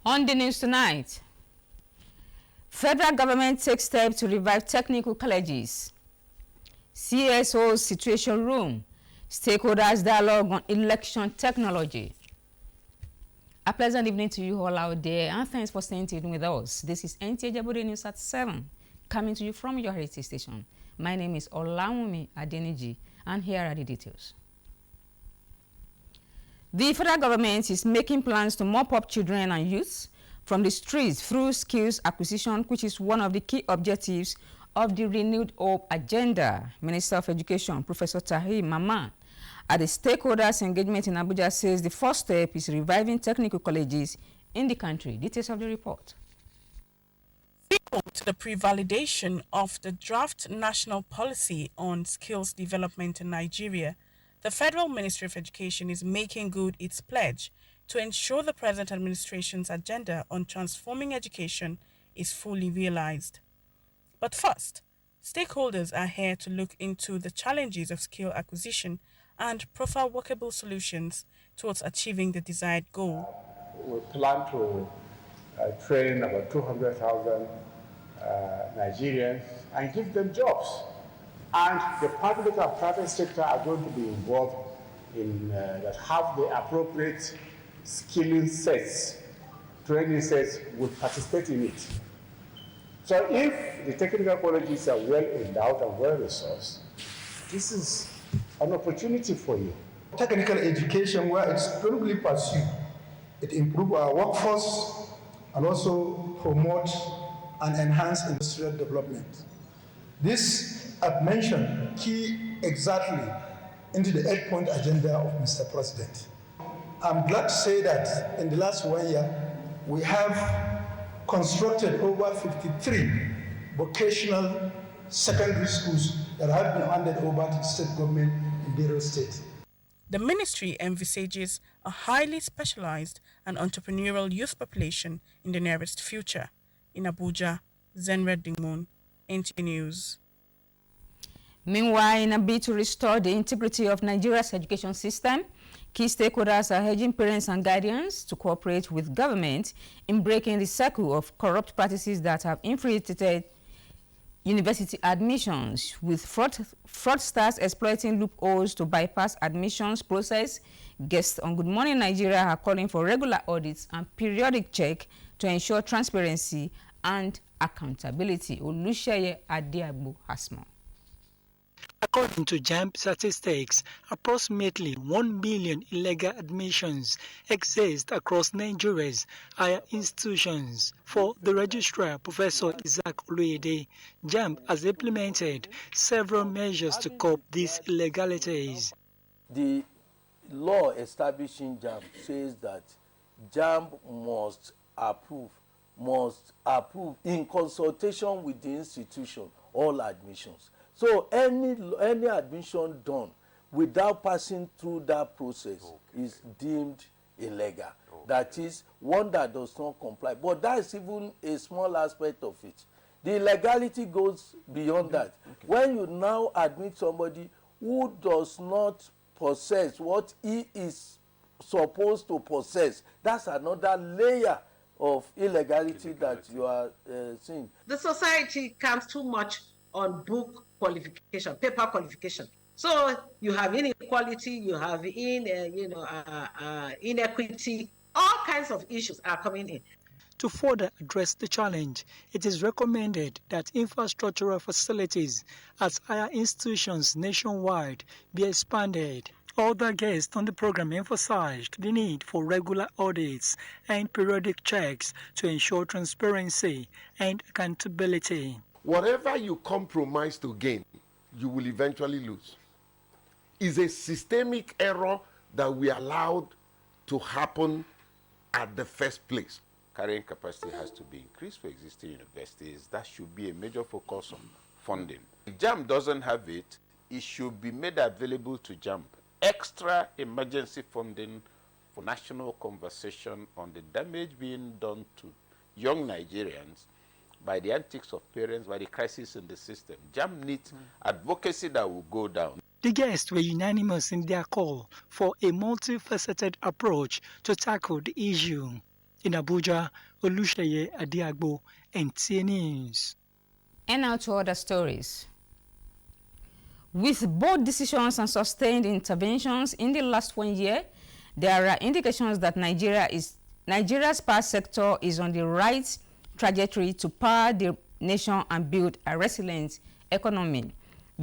On the news tonight, federal government takes steps to revive technical colleges. CSO situation room, stakeholders dialogue on election technology. A pleasant evening to you all out there, and thanks for staying tuned with us. This is NTA Ijebu ode News at 7, coming to you from your heritage station. My name is Olawumi Adeniji, and here are the details. The federal government is making plans to mop up children and youths from the streets through skills acquisition, which is one of the key objectives of the Renewed Hope Agenda. Minister of Education, Professor Tahir Mamman, at the stakeholders engagement in Abuja, says the first step is reviving technical colleges in the country. Details of the report. Equal to the pre-validation of the draft national policy on skills development in Nigeria, the Federal Ministry of Education is making good its pledge to ensure the present administration's agenda on transforming education is fully realized. But first, stakeholders are here to look into the challenges of skill acquisition and proffer workable solutions towards achieving the desired goal. We plan to train about 200,000 Nigerians and give them jobs. And the public and private sector are going to be involved in that have the appropriate skilling sets, training sets, will participate in it. So if the technical colleges are well endowed and well resourced, this is an opportunity for you. Technical education, where it's strongly pursued, it improves our workforce and also promotes and enhances industrial development. This, I've mentioned, key exactly into the 8-point agenda of Mr. President. I'm glad to say that in the last 1 year, we have constructed over 53 vocational secondary schools that have been handed over to the state government in various states. The ministry envisages a highly specialized and entrepreneurial youth population in the nearest future. In Abuja, Zenred Dingmoon, NTA News. Meanwhile, in a bid to restore the integrity of Nigeria's education system, key stakeholders are urging parents and guardians to cooperate with government in breaking the circle of corrupt practices that have infiltrated university admissions, with fraudsters exploiting loopholes to bypass admissions process. Guests on Good Morning Nigeria are calling for regular audits and periodic check to ensure transparency and accountability. Olusheye Adiagbo has more. According to JAMB statistics, approximately 1 million illegal admissions exist across Nigeria's higher institutions. For the registrar, Professor Isaac Oluede, JAMB has implemented several measures to curb these illegalities. The law establishing JAMB says that JAMB must approve in consultation with the institution all admissions. So any admission done without passing through that process is deemed illegal. That is one that does not comply. But that is even a small aspect of it. The illegality goes beyond that. When you now admit somebody who does not possess what he is supposed to possess, that's another layer of illegality that you are seeing. The society counts too much on book qualification, paper qualification. So you have inequality, you have inequity, all kinds of issues are coming in. To further address the challenge, it is recommended that infrastructural facilities at higher institutions nationwide be expanded. Other guests on the program emphasized the need for regular audits and periodic checks to ensure transparency and accountability. Whatever you compromise to gain, you will eventually lose. It's a systemic error that we allowed to happen at the first place. Carrying capacity has to be increased for existing universities. That should be a major focus on funding. If JAMB doesn't have it, it should be made available to JAMB. Extra emergency funding for national conversation on the damage being done to young Nigerians by the antics of parents, by the crisis in the system. JAMB needs advocacy that will go down. The guests were unanimous in their call for a multifaceted approach to tackle the issue. In Abuja, Olusheye Adiagbo, NTA News. And now to other stories. With bold decisions and sustained interventions in the last 1 year, there are indications that Nigeria's power sector is on the right trajectory to power the nation and build a resilient economy.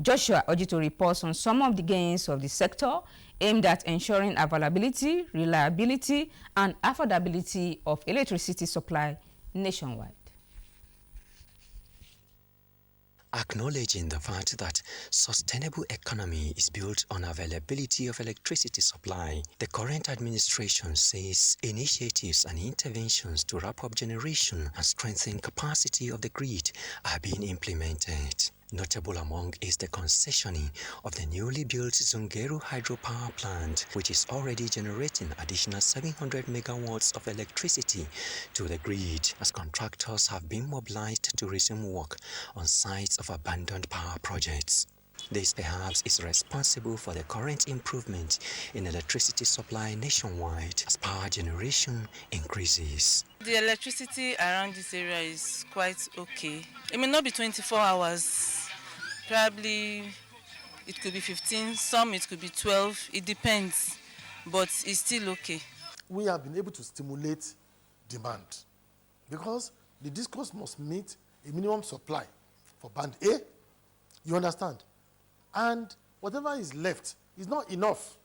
Joshua Ojito reports on some of the gains of the sector aimed at ensuring availability, reliability, and affordability of electricity supply nationwide. Acknowledging the fact that sustainable economy is built on availability of electricity supply, the current administration says initiatives and interventions to ramp up generation and strengthen capacity of the grid are being implemented. Notable among is the concessioning of the newly built Zungeru hydropower plant, which is already generating additional 700 megawatts of electricity to the grid, as contractors have been mobilized to resume work on sites of abandoned power projects. This perhaps is responsible for the current improvement in electricity supply nationwide as power generation increases. The electricity around this area is quite okay. It may not be 24 hours, probably it could be 15, some it could be 12, it depends, but it's still okay. We have been able to stimulate demand because the discourse must meet a minimum supply for band A, you understand? And whatever is left is not enough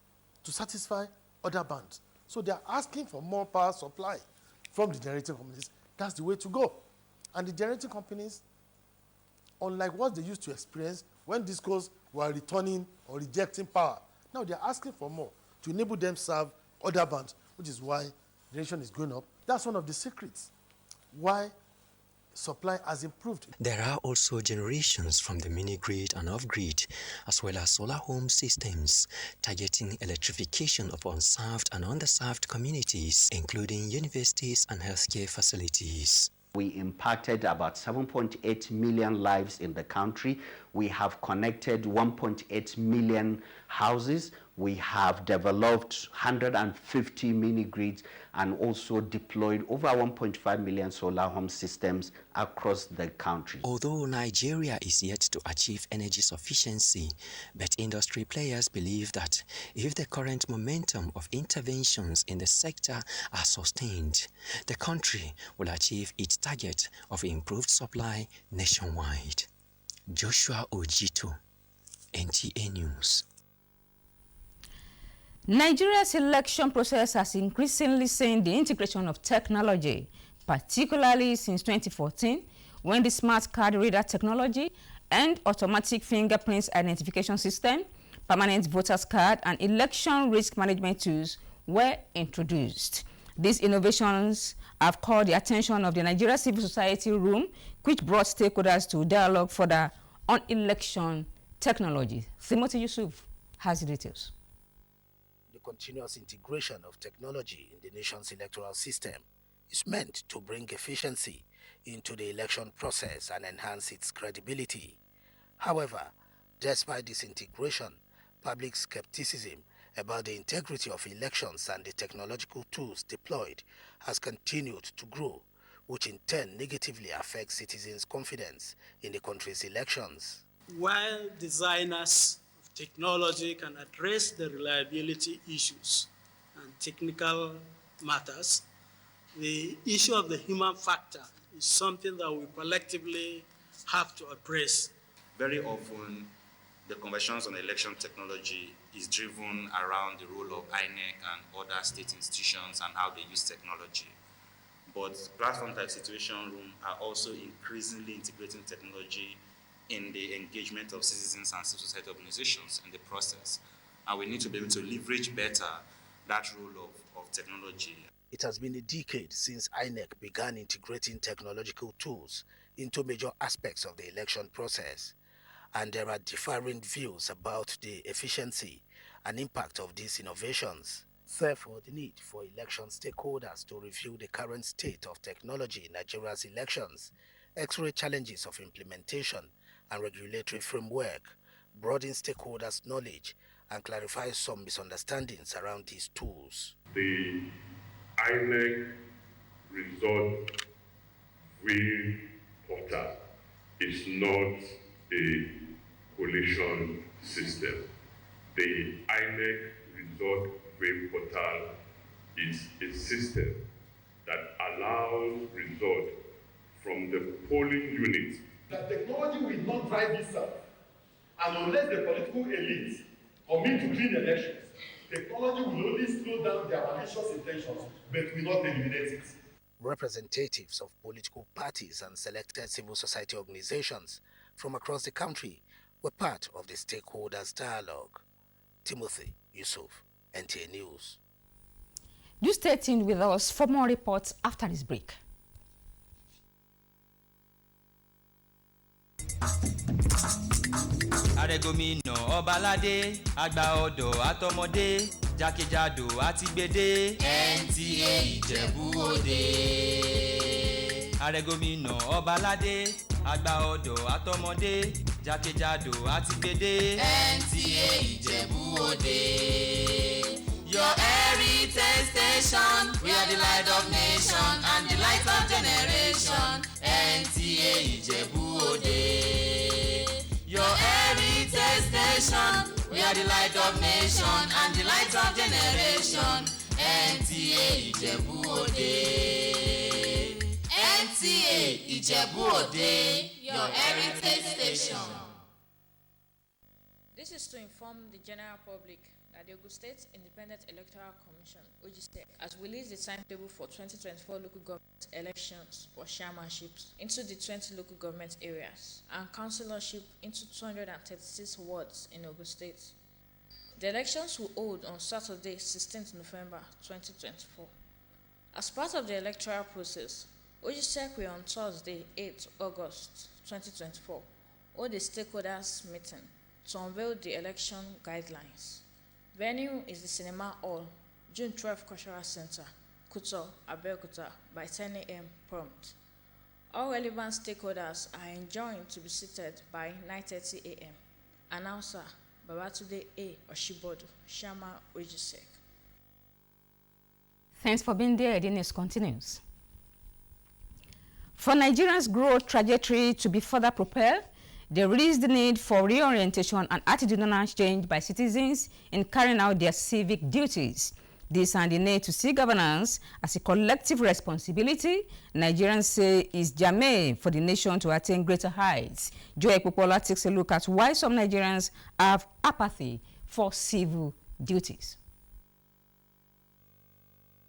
to satisfy other bands. So they are asking for more power supply from the generating companies. That's the way to go. And the generating companies, unlike what they used to experience when discos were returning or rejecting power, now they are asking for more to enable them serve other bands, which is why generation is going up. That's one of the secrets why supply has improved. There are also generations from the mini-grid and off-grid, as well as solar home systems, targeting electrification of unserved and underserved communities, including universities and healthcare facilities. We impacted about 7.8 million lives in the country. We have connected 1.8 million houses. We have developed 150 mini-grids and also deployed over 1.5 million solar home systems across the country. Although Nigeria is yet to achieve energy sufficiency, but industry players believe that if the current momentum of interventions in the sector are sustained, the country will achieve its target of improved supply nationwide. Joshua Ojito, NTA News. Nigeria's election process has increasingly seen the integration of technology, particularly since 2014, when the smart card reader technology and automatic fingerprints identification system, permanent voters card, and election risk management tools were introduced. These innovations have caught the attention of the Nigeria Civil Society Room, which brought stakeholders to dialogue further on election technology. Timothy Yusuf has the details. Continuous integration of technology in the nation's electoral system is meant to bring efficiency into the election process and enhance its credibility. However, despite this integration, public skepticism about the integrity of elections and the technological tools deployed has continued to grow, which in turn negatively affects citizens' confidence in the country's elections. While designers technology can address the reliability issues and technical matters, the issue of the human factor is something that we collectively have to address. Very often, the conversations on election technology is driven around the role of INEC and other state institutions and how they use technology. But platforms like Situation Room are also increasingly integrating technology in the engagement of citizens and civil society organizations in the process. And we need to be able to leverage better that role of technology. It has been a decade since INEC began integrating technological tools into major aspects of the election process, and there are differing views about the efficiency and impact of these innovations. Therefore, the need for election stakeholders to review the current state of technology in Nigeria's elections, X-ray challenges of implementation and regulatory framework, broaden stakeholders' knowledge, and clarify some misunderstandings around these tools. The INEC result wheel portal is not a collation system. The INEC result wheel portal is a system that allows result from the polling unit. The technology will not drive itself, and unless the political elite commit to clean elections, technology will only slow down their malicious intentions, but will not eliminate it. Representatives of political parties and selected civil society organizations from across the country were part of the stakeholders' dialogue. Timothy Yusuf, NTA News. Do stay tuned with us for more reports after this break. Àrẹ̀gòmìnà Ọbaládé àgbà ọ̀dọ́ àtọmọdé jákèjádò àti gbèdé NTA Ìjẹ̀bú Òde. Àrẹ̀gòmìnà Ọbaládé àgbà ọ̀dọ́ àtọmọdé jákèjádò àti gbèdé NTA Ìjẹ̀bú Òde. Your heritage station, we are the light of nation and the light of generation. NTA Ijebu Ode. Your heritage station, we are the light of nation and the light of generation. NTA Ijebu Ode. NTA Ijebu Ode, your heritage station. This is to inform the general public that the Ogun State Independent Electoral Commission, OGSTEC, has released the timetable for 2024 local government elections for chairmanships into the 20 local government areas and councillorship into 236 wards in Ogun State. The elections will hold on Saturday, 16th November 2024. As part of the electoral process, OGSTEC will on Thursday, 8th August 2024, hold a stakeholders meeting to unveil the election guidelines. Venue is the Cinema Hall, June 12 Cultural Center, Kuto, Abeokuta, by 10 a.m. prompt. All relevant stakeholders are enjoined to be seated by 9:30 a.m. Announcer Babatunde A. Oshibodu, Shama OGSTEC. Thanks for being there. The news continues. For Nigeria's growth trajectory to be further propelled, there is the need for reorientation and attitudinal change by citizens in carrying out their civic duties. This and the need to see governance as a collective responsibility, Nigerians say is germane for the nation to attain greater heights. Joy Popola takes a look at why some Nigerians have apathy for civil duties.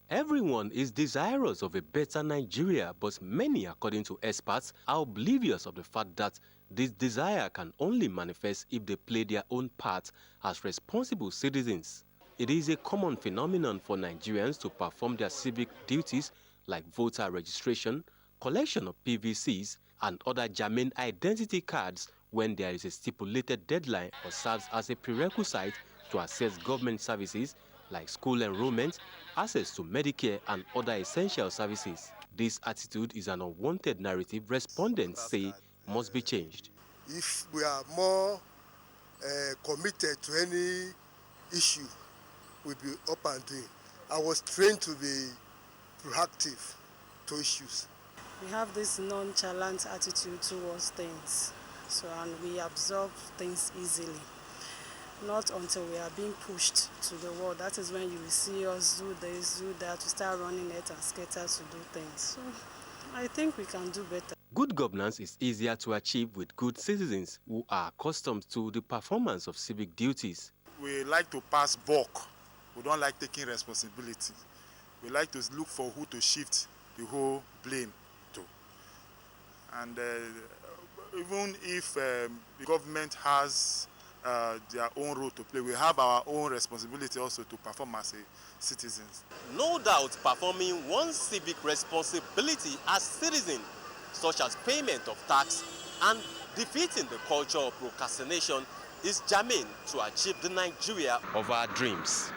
Everyone is desirous of a better Nigeria, but many, according to experts, are oblivious of the fact that this desire can only manifest if they play their own part as responsible citizens. It is a common phenomenon for Nigerians to perform their civic duties like voter registration, collection of PVCs, and other germane identity cards when there is a stipulated deadline or serves as a prerequisite to access government services like school enrollment, access to Medicare, and other essential services. This attitude is an unwanted narrative respondents say must be changed. If we are more committed to any issue, we'll be up and doing. I was trained to be proactive to issues. We have this nonchalant attitude towards things, and we absorb things easily. Not until we are being pushed to the wall. That is when you will see us do this, do that, to start running it and scatter to do things. So I think we can do better. Good governance is easier to achieve with good citizens who are accustomed to the performance of civic duties. We like to pass buck. We don't like taking responsibility. We like to look for who to shift the whole blame to. And even if the government has their own role to play, we have our own responsibility also to perform as citizens. No doubt performing one's civic responsibility as citizen, such as payment of tax and defeating the culture of procrastination, is germane to achieve the Nigeria of our dreams.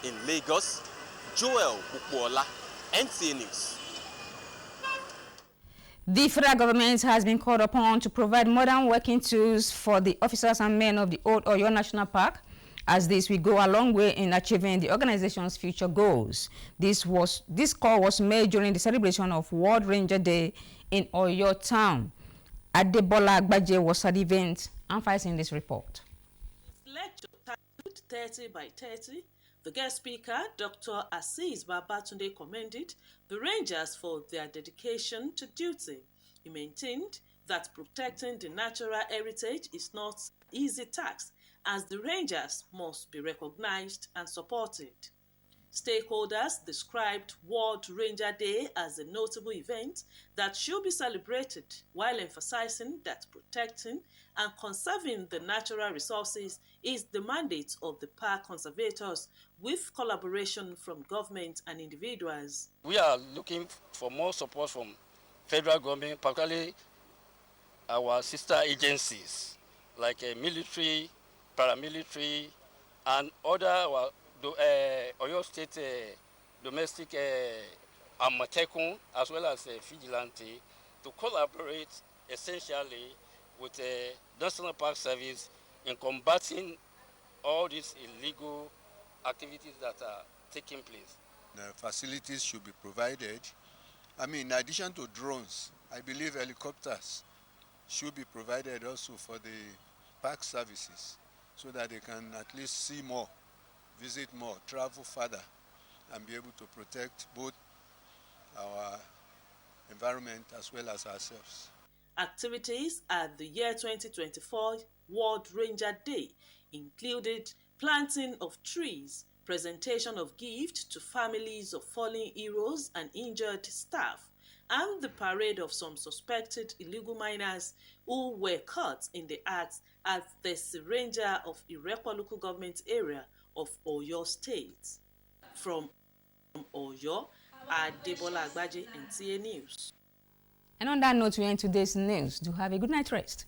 In Lagos, Joel Bukuola, NTA News. The federal government has been called upon to provide modern working tools for the officers and men of the Old Oyo National Park as this will go a long way in achieving the organization's future goals. This call was made during the celebration of World Ranger Day in Oyo town. Adebola Agbaje was at the event and fighting this report. Lecture titled 30 by 30, the guest speaker, Dr. Aziz Babatunde, commended the Rangers for their dedication to duty. He maintained that protecting the natural heritage is not an easy task, as the Rangers must be recognized and supported. Stakeholders described World Ranger Day as a notable event that should be celebrated, while emphasizing that protecting and conserving the natural resources is the mandate of the park conservators, with collaboration from government and individuals. We are looking for more support from federal government, particularly our sister agencies like military, paramilitary, and other Oyo State domestic Amatekun, as well as vigilante, to collaborate essentially with the National Park Service in combating all these illegal activities that are taking place. The facilities should be provided. I mean, in addition to drones, I believe helicopters should be provided also for the park services so that they can at least see more, visit more, travel further, and be able to protect both our environment as well as ourselves. Activities at the year 2024 World Ranger Day included planting of trees, presentation of gifts to families of fallen heroes and injured staff, and the parade of some suspected illegal miners who were caught in the act at the Ranger of Irepo local government area of Oyo State. From Oyo, Adebola Agbaje, NTA News. And on that note, we end today's news. Do have a good night rest.